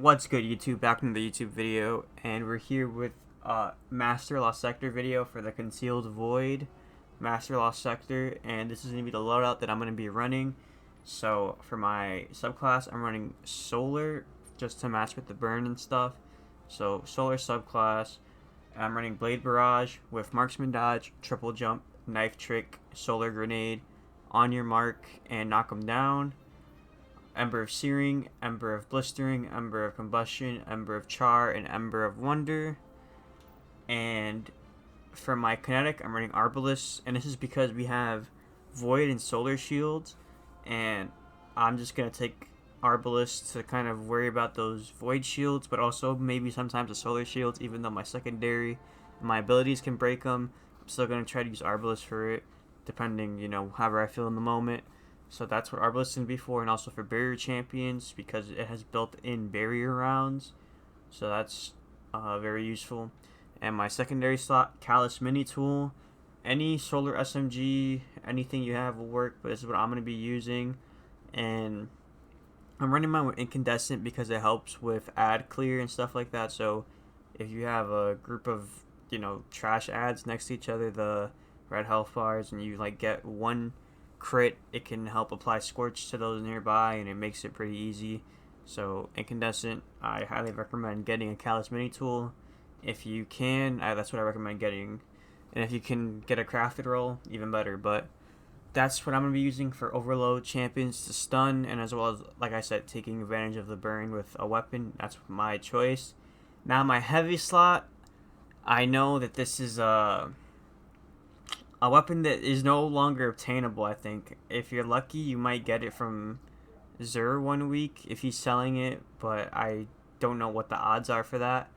What's good, YouTube? Back in the YouTube video, and we're here with Master Lost Sector video for the Concealed Void Master Lost Sector, and this is going to be the loadout that I'm going to be running. So for my subclass, I'm running Solar just to match with the burn and stuff. So Solar subclass, I'm running Blade Barrage with Marksman Dodge, Triple Jump, Knife Trick, Solar Grenade, On Your Mark, and Knock 'em down. Ember of Searing, Ember of Blistering, Ember of Combustion, Ember of Char, and Ember of Wonder. And for my kinetic, I'm running Arbalest, and this is because we have Void and Solar Shields, and I'm just going to take Arbalest to kind of worry about those Void Shields, but also maybe sometimes the Solar Shields, even though my secondary, my abilities can break them. I'm still going to try to use Arbalest for it, depending, however I feel in the moment. So that's what Arbalest is going to be for, and also for barrier champions because it has built-in barrier rounds. So that's very useful. And my secondary slot, Callus Mini Tool. Any Solar SMG, anything you have will work, but this is what I'm going to be using. And I'm running mine with Incandescent because it helps with ad clear and stuff like that. So if you have a group of, trash ads next to each other, the red health bars, and you get one crit, it can help apply Scorch to those nearby, and it makes it pretty easy. So Incandescent, I highly recommend getting a Callus Mini Tool if you can. That's what I recommend getting, and if you can get a crafted roll, even better. But that's what I'm going to be using for overload champions to stun, and as well as, like I said, taking advantage of the burn with a weapon. That's my choice. Now my heavy slot, I know that this is a weapon that is no longer obtainable. I think if you're lucky, you might get it from Zur 1 week if he's selling it, but I don't know what the odds are for that.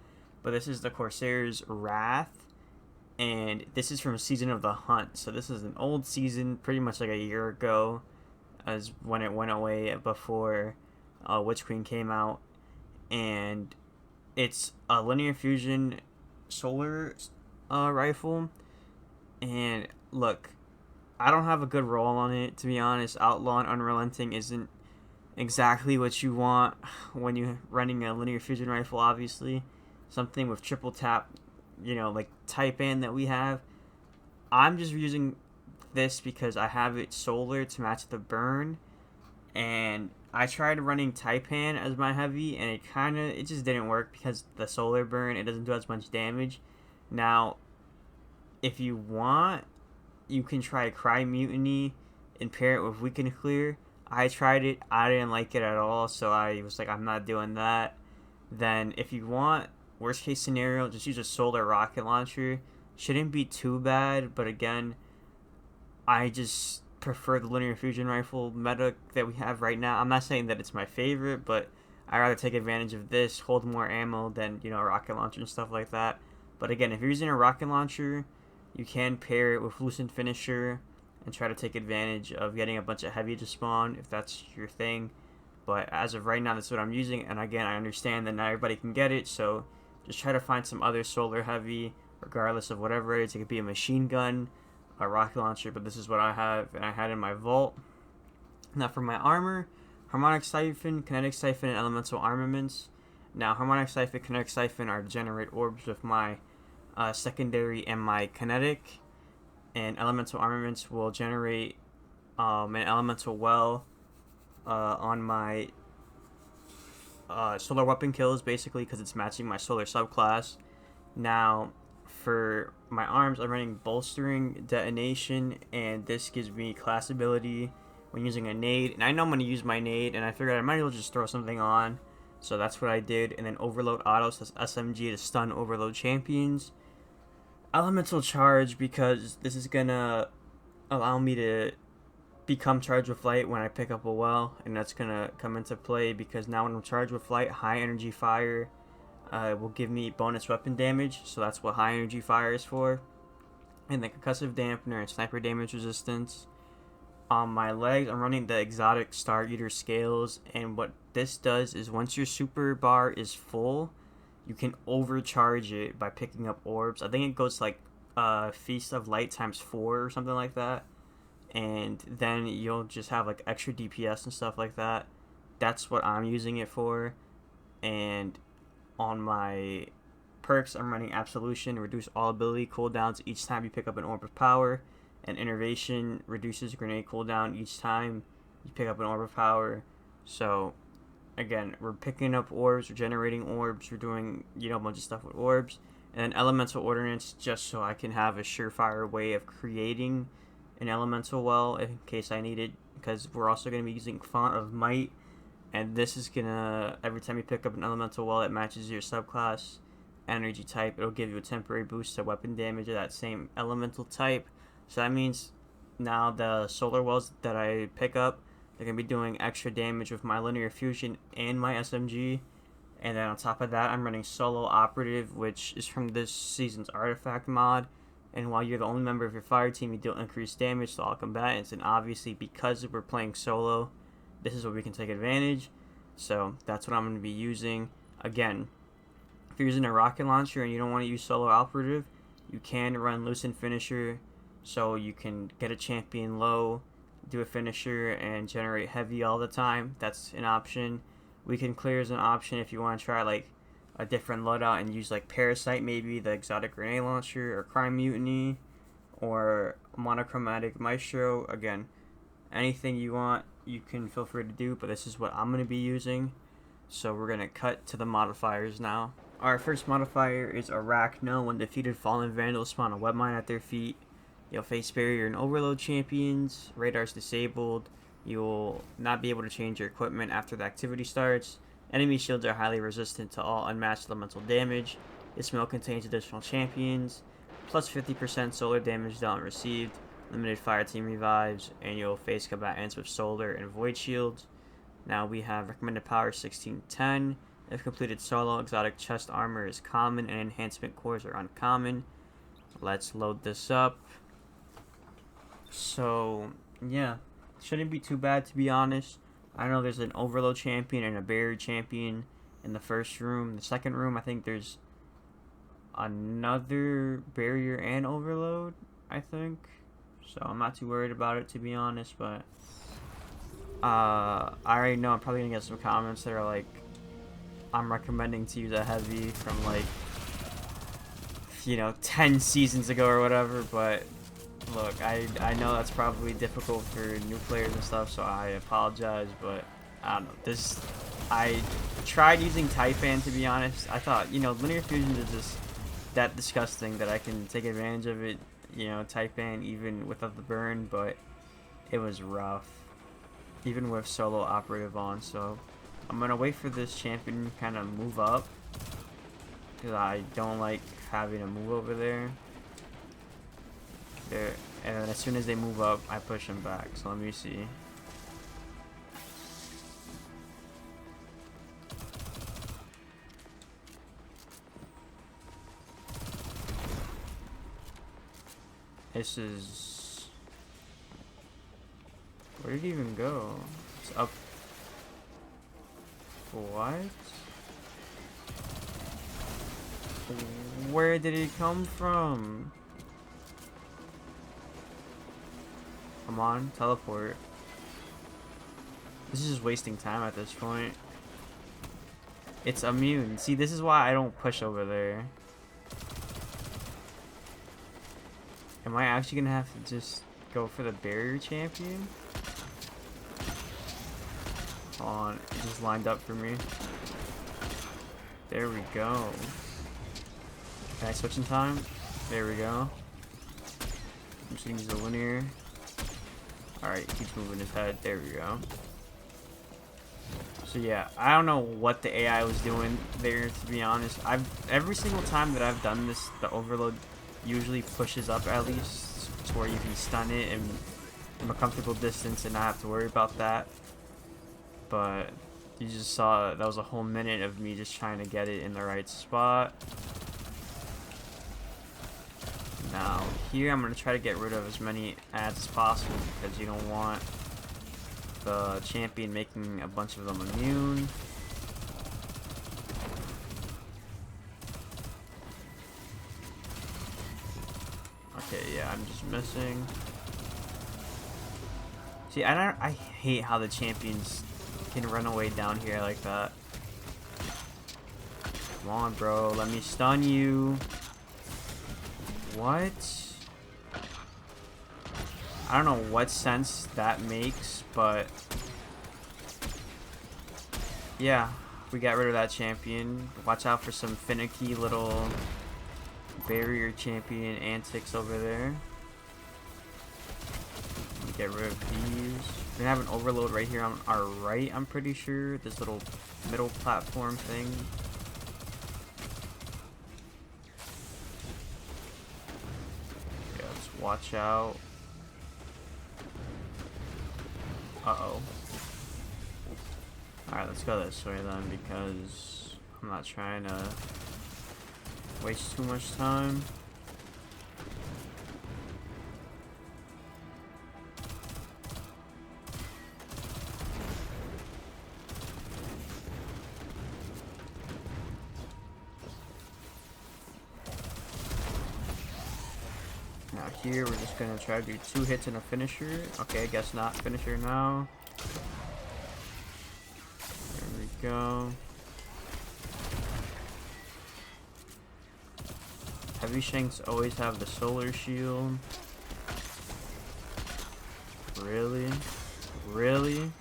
But this is the Corsair's Wrath, and this is from Season of the Hunt. So this is an old season, pretty much like a year ago, as when it went away before Witch Queen came out, and it's a linear fusion solar rifle. And look, I don't have a good roll on it, to be honest. Outlaw and Unrelenting isn't exactly what you want when you're running a linear fusion rifle, obviously. Something with triple tap, like Taipan that we have. I'm just using this because I have it solar to match the burn. And I tried running Taipan as my heavy, and it just didn't work because the solar burn, it doesn't do as much damage. Now, if you want, you can try Cry Mutiny and pair it with Weaken Clear. I tried it. I didn't like it at all, so I was like, I'm not doing that. Then, if you want, worst case scenario, just use a solar rocket launcher. Shouldn't be too bad, but again, I just prefer the linear fusion rifle meta that we have right now. I'm not saying that it's my favorite, but I'd rather take advantage of this, hold more ammo than, a rocket launcher and stuff like that. But again, if you're using a rocket launcher, you can pair it with Lucent Finisher and try to take advantage of getting a bunch of heavy to spawn if that's your thing. But as of right now, that's what I'm using. And again, I understand that not everybody can get it, so just try to find some other solar heavy, regardless of whatever it is. It could be a machine gun, a rocket launcher, but this is what I have and I had in my vault. Now for my armor, Harmonic Siphon, Kinetic Siphon, and Elemental Armaments. Now Harmonic Siphon, Kinetic Siphon are to generate orbs with my secondary and my kinetic, and Elemental Armaments will generate an elemental well on my solar weapon kills, basically, because it's matching my solar subclass. Now for my arms, I'm running Bolstering, Detonation, and this gives me class ability when using a nade, and I know I'm going to use my nade, and I figured I might as well just throw something on, so that's what I did. And then Overload Auto says SMG to stun overload champions. Elemental Charge, because this is gonna allow me to become charged with light when I pick up a well, and that's gonna come into play because now when I'm charged with light, high energy fire will give me bonus weapon damage, so that's what high energy fire is for. And the concussive dampener and sniper damage resistance. On my legs, I'm running the exotic Star Eater scales, and what this does is once your super bar is full, you can overcharge it by picking up orbs. I think it goes like Feast of Light times 4 or something like that. And then you'll just have like extra DPS and stuff like that. That's what I'm using it for. And on my perks, I'm running Absolution, reduce all ability cooldowns each time you pick up an Orb of Power, and Innervation reduces grenade cooldown each time you pick up an Orb of Power. So again, we're picking up orbs, we're generating orbs, we're doing, you know, a bunch of stuff with orbs. And then Elemental Ordnance, just so I can have a surefire way of creating an Elemental Well in case I need it, because we're also going to be using Font of Might, and this is going to, every time you pick up an Elemental Well that matches your subclass energy type, it'll give you a temporary boost to weapon damage of that same elemental type. So that means now the Solar Wells that I pick up, they're going to be doing extra damage with my Linear Fusion and my SMG. And then on top of that, I'm running Solo Operative, which is from this season's Artifact mod. And while you're the only member of your fire team, you deal increased damage to all combatants. And obviously, because we're playing solo, this is what we can take advantage. So that's what I'm going to be using. Again, if you're using a rocket launcher and you don't want to use Solo Operative, you can run Lucent Finisher, so you can get a champion low, do a finisher, and generate heavy all the time. That's an option. Weekend Clear is an option if you want to try like a different loadout and use like Parasite, maybe the Exotic Grenade Launcher, or Crime Mutiny, or Monochromatic Maestro. Again, anything you want, you can feel free to do, but this is what I'm going to be using. So we're going to cut to the modifiers now. Our first modifier is Arachno. When defeated, Fallen Vandals spawn a web mine at their feet. You'll face Barrier and Overload champions. Radar's disabled. You'll not be able to change your equipment after the activity starts. Enemy shields are highly resistant to all unmatched elemental damage. This mill contains additional champions, plus 50% solar damage dealt and received, limited fire team revives, and you'll face combatants with solar and void shields. Now we have recommended power 1610. If completed solo, exotic chest armor is common and enhancement cores are uncommon. Let's load this up. So yeah, shouldn't be too bad, to be honest. I know there's an Overload champion and a Barrier champion in the first room. The second room, I think there's another Barrier and Overload, I think. So I'm not too worried about it, to be honest. But I already know I'm probably going to get some comments that are like, I'm recommending to use a heavy from like, you know, 10 seasons ago or whatever. But look, I know that's probably difficult for new players and stuff, so I apologize, but I don't know. I tried using Taipan, to be honest. I thought, you know, Linear Fusion is just that disgusting that I can take advantage of it, you know, Taipan even without the burn, but it was rough, even with Solo Operative on. So I'm going to wait for this champion to kind of move up, because I don't like having to move over there. There, and then as soon as they move up, I push them back. So let me see. This is... Where did he even go? It's up... What? Where did he come from? Come on, teleport. This is just wasting time at this point. It's immune. See, this is why I don't push over there. Am I actually gonna have to just go for the Barrier champion? Hold on, it just lined up for me. There we go. Can I switch in time? There we go. I'm just gonna use the linear. Alright, he keeps moving his head. There we go. So yeah, I don't know what the AI was doing there, to be honest. Every single time that I've done this, the Overload usually pushes up at least to where you can stun it and from a comfortable distance and not have to worry about that. But you just saw that was a whole minute of me just trying to get it in the right spot. Now here I'm going to try to get rid of as many ads as possible, because you don't want the champion making a bunch of them immune. Okay, yeah, I'm just missing. See, I hate how the champions can run away down here like that. Come on, bro. Let me stun you. What? I don't know what sense that makes, but yeah, we got rid of that champion. Watch out for some finicky little barrier champion antics over there. Get rid of these. We're gonna have an overload right here on our right, I'm pretty sure. This little middle platform thing. Yeah, let's watch out. Uh-oh. Alright, let's go this way then, because I'm not trying to waste too much time. Now here, we're just gonna try to do 2 hits and a finisher. Okay, I guess not finisher now. There we go. Heavy Shanks always have the solar shield. Really? Really?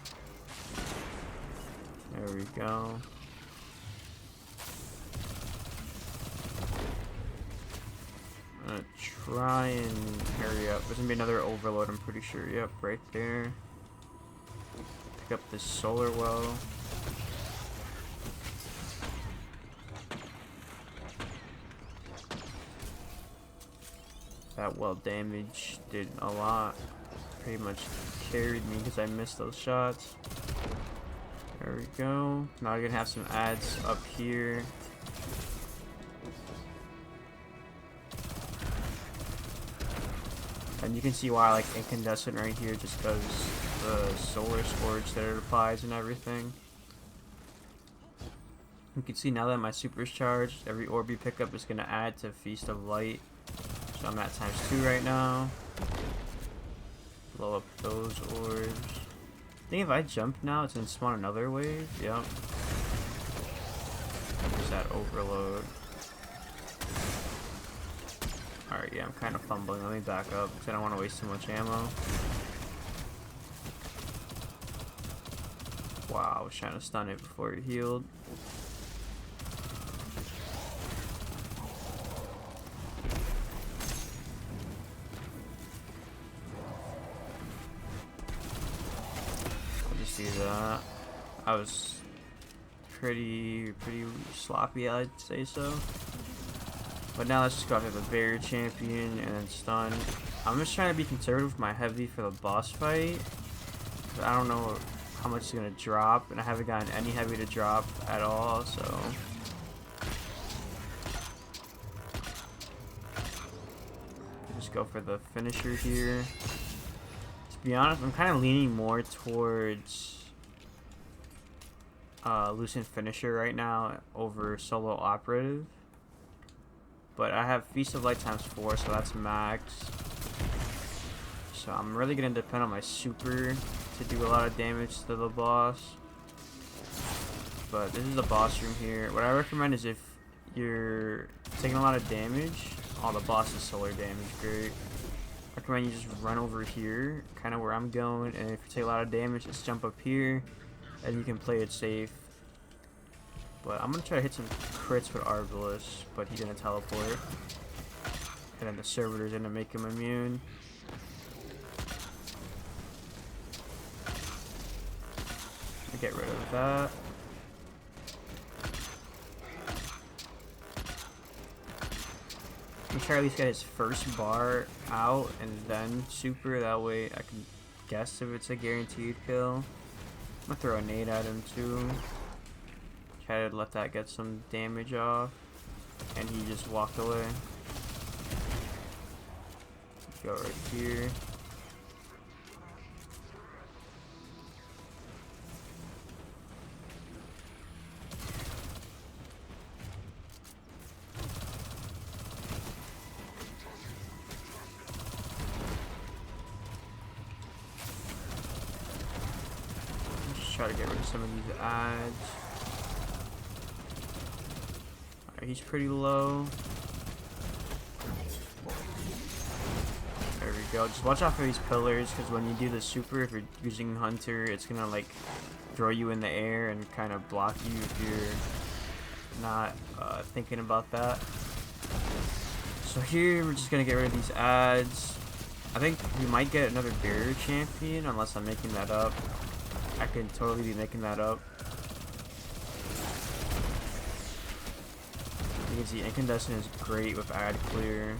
There we go. I'm gonna try and hurry up. There's gonna be another overload, I'm pretty sure. Yep, right there. Pick up this solar well. That well damage did a lot. Pretty much carried me because I missed those shots. There we go. Now we're gonna have some ads up here. And you can see why I like incandescent right here, just because the solar scorch that it applies and everything. You can see now that my super's charged, every orb you pick up is gonna add to Feast of Light. So I'm at ×2 right now. Blow up those orbs. I think if I jump now, it's gonna spawn another wave. Yep. There's that overload. Alright, yeah, I'm kind of fumbling. Let me back up because I don't want to waste too much ammo. Wow, I was trying to stun it before it healed. I'll just do that. I was pretty sloppy, I'd say so. But now let's just go after the barrier champion and then stun. I'm just trying to be conservative with my heavy for the boss fight. I don't know how much it's gonna drop, and I haven't gotten any heavy to drop at all, so. Just go for the finisher here. To be honest, I'm kind of leaning more towards Lucent Finisher right now over Solo Operative. But I have Feast of Light ×4, so that's max. So I'm really going to depend on my super to do a lot of damage to the boss. But this is the boss room here. What I recommend is if you're taking a lot of damage, the boss is solar damage, great. I recommend you just run over here, kind of where I'm going, and if you take a lot of damage, just jump up here, and you can play it safe. But I'm going to try to hit some crits with Arbalest, but he's going to teleport. And then the servitor's going to make him immune. Get rid of that. I'm try to at least get his first bar out and then super. That way I can guess if it's a guaranteed kill. I'm going to throw a nade at him too. Try to let that get some damage off, and he just walked away. Go right here. Just try to get rid of some of these ads. he's pretty low. There we go. Just watch out for these pillars, because when you do the super, if you're using Hunter, it's gonna like throw you in the air and kind of block you if you're not thinking about that. So here we're just gonna get rid of these ads. I think we might get another barrier champion, unless I'm making that up. I could totally be making that up. You can see incandescent is great with ad clear.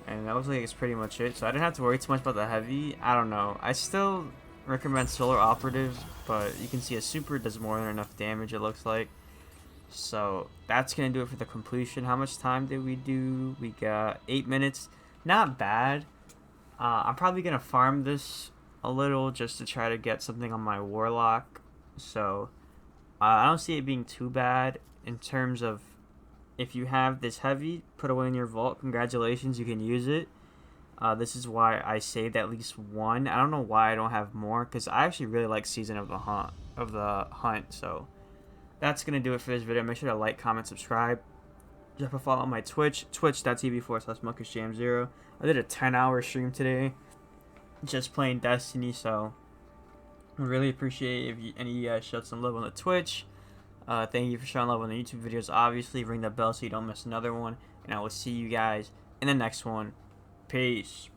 And that looks like it's pretty much it. So I didn't have to worry too much about the heavy. I don't know. I still recommend solar operative, but you can see a super does more than enough damage, it looks like. So that's gonna do it for the completion. How much time did we do? We got 8 minutes. Not bad. I'm probably gonna farm this a little just to try to get something on my warlock. So I don't see it being too bad in terms of, if you have this heavy, put away in your vault. Congratulations, you can use it. This is why I saved at least one. I don't know why I don't have more, because I actually really like Season of the Hunt. So that's gonna do it for this video. Make sure to like, comment, subscribe. Drop a follow on my Twitch, twitch.tv/MuckusJam0. I did a 10-hour stream today, just playing Destiny. So I really appreciate if any of you guys showed some love on the Twitch. Thank you for showing love on the YouTube videos. Obviously, ring the bell so you don't miss another one. And I will see you guys in the next one. Peace.